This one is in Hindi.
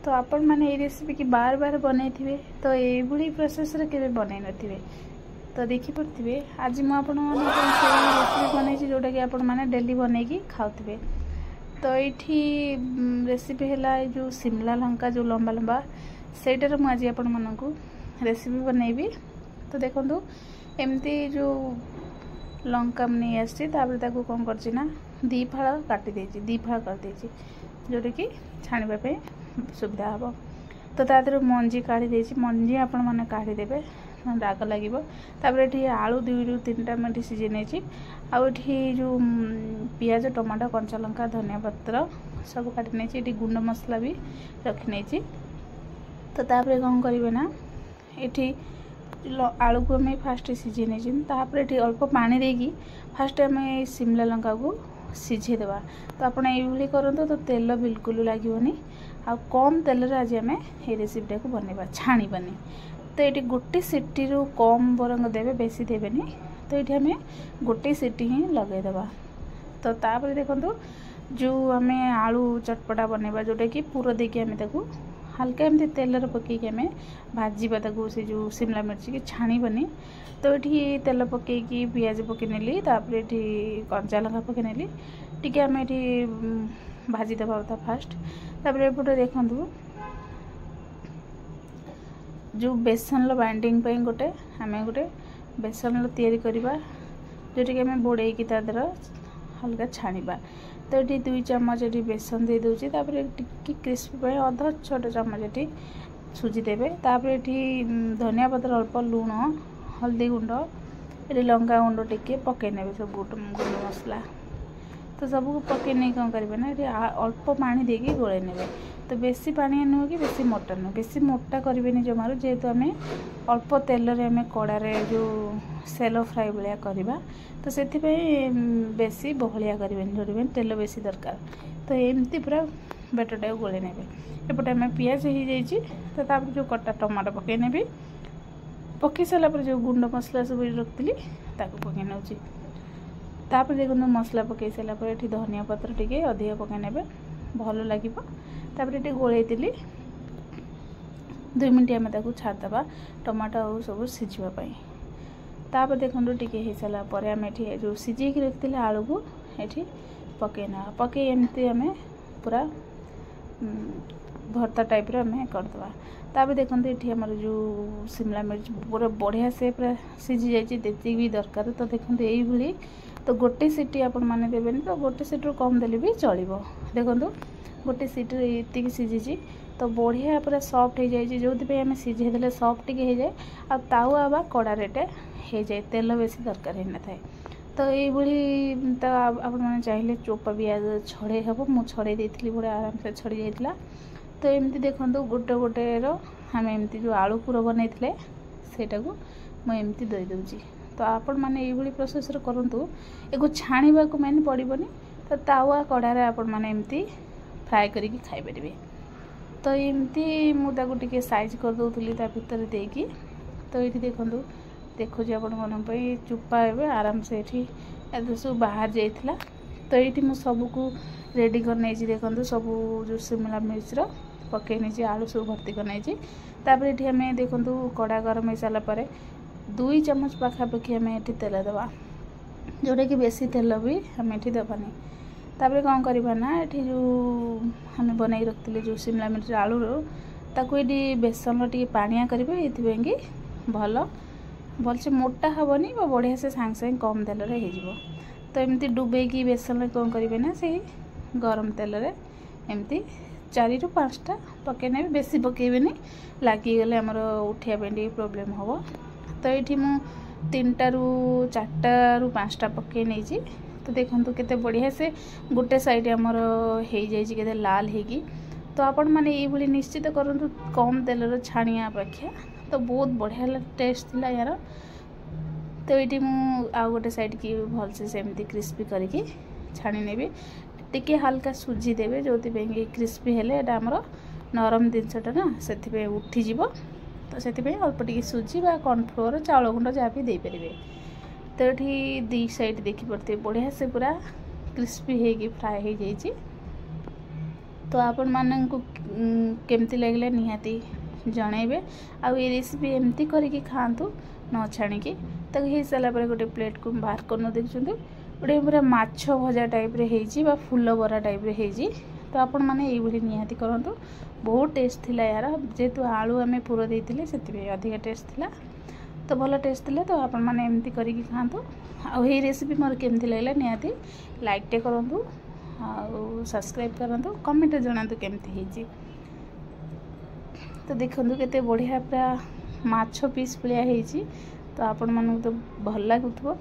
तो आपण मैंने ये रेसिपी की बार बार बनई थे तो ये प्रोसेस के बनई नथिबे तो देखी पड़े आज मुझे रेसिपी बनई जोटा कि आपण मैंने डेली बनई खाऊे। तो ये रेसिपी है जो शिमला लंका जो लंबा लंबा सेटार मुझे आज आपण मानू रेसिपी बनईबी। तो देखो एमती जो लंका नहीं आसी कौन करना दी फाड़ काटी दी फाड़ करदे जोटा कि छाणीबा सुविधा हम। तो तादर मंजी काढ़ी मंजी आपण मैंने काढ़ीदेवे राग लगे। ये आलू 2 ରୁ 3टा मिनट सीझे नहीं आठी जो पियाज टमाटो कंचा लंका धनिया पत्र सब काटी नहीं ये गुंड मसला भी रखी नहीं। तो तापर कौन करेंगे ना ये आलू को आम फास्ट सीझे नहीं ये अल्प पानी देकी फास्ट आम शिमला लंका को सीझेदेवा। तो आपड़ ये करूँ तो तेल बिल्कुल लगे आ कम तेल आज आम ये रेसिपीटा को बनवा छाणीबानी। तो ये गोटे सीटी रू कम बरंग देवे बेसी देवेनि। तो ये आम गोटे सीटी ही लगेदेवा। तो तापर देखो जो आम आलू चटपटा बनवा जोटा कि पूरा देकी आम ताकू हल्का एमती तेल पकईकि आम भाजवा से जो शिमला मिर्च की छाणीबनी। तो ये तेल पकईकि पियाज पकई नेली ये कंचा लंका पकई नेली टी आम ये भाजीदेवा फास्ट। तापर एपटे देखु जो बेसन बाइंडिंग गोटे आम गोटे बेसन तैयारी करवा जोटा कि आम बोड़े तादर हल्का छाणीबा। तो ये 2 चम्मच ये बेसन दे दूसरी क्रिस्पी अध छोट चम्मच ये सुजी देवे। तापर ये धनिया पत्र अल्प लुण हल्दी गुंड ये लंका गुंड टिके पकई ने सब गुंड मसला। तो सबको पकई नहीं कौन करेंगे ना ये अल्प पानी देकी गोले ने। तो बेसी पानी नुह कि बेसी मोटा नुह बेसी मोटा करें जमार जेहेतु आम अल्प तेल आम कड़े जो सेलो फ्राए भाया करवा। तो से बेसी बहलिया करें जो तेल बेसी दरकार। तो एमती पूरा बेटरटा गोले ने एपटे आम पियाज हो तो तापर जो कटा टमाटो पकई ने पकई सारापर जो गुंड मसला सब रखी पकई नौ। तापर देखो मसला पकई सारापर ये धनिया पत्र टे अधिक पकई ने भल लगे। तापर ये गोलई 2 मिनट आम छाड़देवा टमाटो और सब सीझापी। तापर देखो टे हो सारापर आम ये जो सीझे रखी आलू को ये पकईना पकई एमती आम पूरा भर्ता टाइप आम करदे। तापर देखो ये आमर जो शिमला मिर्च पूरा बढ़िया से पूरा सीझी जाती भी दरकार। तो देखो यही तो गोटे सीटी आपण मैंने देवे तो गोटे सीट्रु कम देले भी चलो। देखो गोटे सीट्रे ये सीझी तो बढ़िया पूरा सॉफ्ट हो जाए जो आम सीझे सॉफ्ट टे हो जाए आ तावा बा कड़ा रेटे हो जाए तेल बेसी दरकार होना थाए। तो ये तो आप चाहिए चोपा भी छड़े हम मुझे छड़े देती बड़े आराम से छड़ी जाता। तो एमती देखो गोटे गोटे आम एमती जो आलू पूरा बनई सेटा को मुझे दे दूँगी। तो आपण मैंने ये प्रोसेस करूँ एगो छाणीबा को मैंने पड़ोनी। तो तावा कड़ारे आपण मैंने एमती फ्राए करके खाईपर। तो एमती मुझे साइज कर दूसरी भर देकी। तो ये देखो देखुची आपण चुपा ए आराम से ये सब बाहर जाइला। तो ये मुझे सबको रेडी कर नहीं देखो सब जो शिमला मिर्च पकई नहीं आलू सब भर्ती कर नहीं। तापर ये आम देखो कड़ा गरम हो सारापर 2 चम्मच पाखापाखि आम ये तेल देवा जोटा कि बेसी तेल भी आम ये देवानी। तापर कौन करवा ना ये जो आम बनई रखी जो शिमला मिर्च आलू ताकू ये बेसन टे पानिया करेंगे ये भल भल से मोटा हेनी बढ़िया से सांगे सांगे कम तेल हो। तो एमती डुबेकी बेसन कौन करेंगे ना से गरम तेल एमती 4 ରୁ 5टा पकई ने बेसी पकईबेनि लगिगले आमर उठाइबा प्रोब्लेम हम। तो ये मु 3टा ରୁ 4टा ରୁ 5टा पकई नहीं। तो देखो केते बढ़िया से गोटे साइड आमर हो जाए लाल होगी। तो आपण मैंने ये निश्चित करूँ कम तेल छाणिया अपेक्षा तो बहुत बढ़िया टेस्ट थिला यार। तो ये आउ गोटे साइड की भल से सेमती क्रिस्पी करके छाणी नेबी टिके हल्का सुजी देवे जो क्रिस्पी हेले आमर नरम जिनसटा ना से उठीज। तो से अल्प टे सुजी बा कॉर्नफ्लोर चाउल गुंड जहाँ भी देपारे। तो ये 2 साइड देखी पड़ते बढ़िया से पूरा क्रिस्पी होगी फ्राए हो जाए। तो तो आपण माननकु केमती लागले निहाती जणेबे आ ये रेसिपी एमती करिकी खातु न छाणिकी तो हो सारा पर गोटे प्लेट को बाहर कर देखुं गोटे पूरा माछ भजा टाइप रे हेजी बा फूल बरा टाइप रे हेजी तो आपण माने ये निहाती करंतु बहुत टेस्ट थिला यार जेतु आलू आमे पूरा देइतिले सेति अधिक टेस्ट थिला तो भल टेस्ट थिला तो आपण माने एमती करिकी खातु आ ये रेसिपी मोर केमती लागला निहाती लाइक टे करंतु आ सब्सक्राइब करंतु कमेंट जणातु केमती हेजी तो देखंतु केते बढ़िया पूरा माछ पीस भलिया हेजी तो आपण मानू तो भल लागुथबो।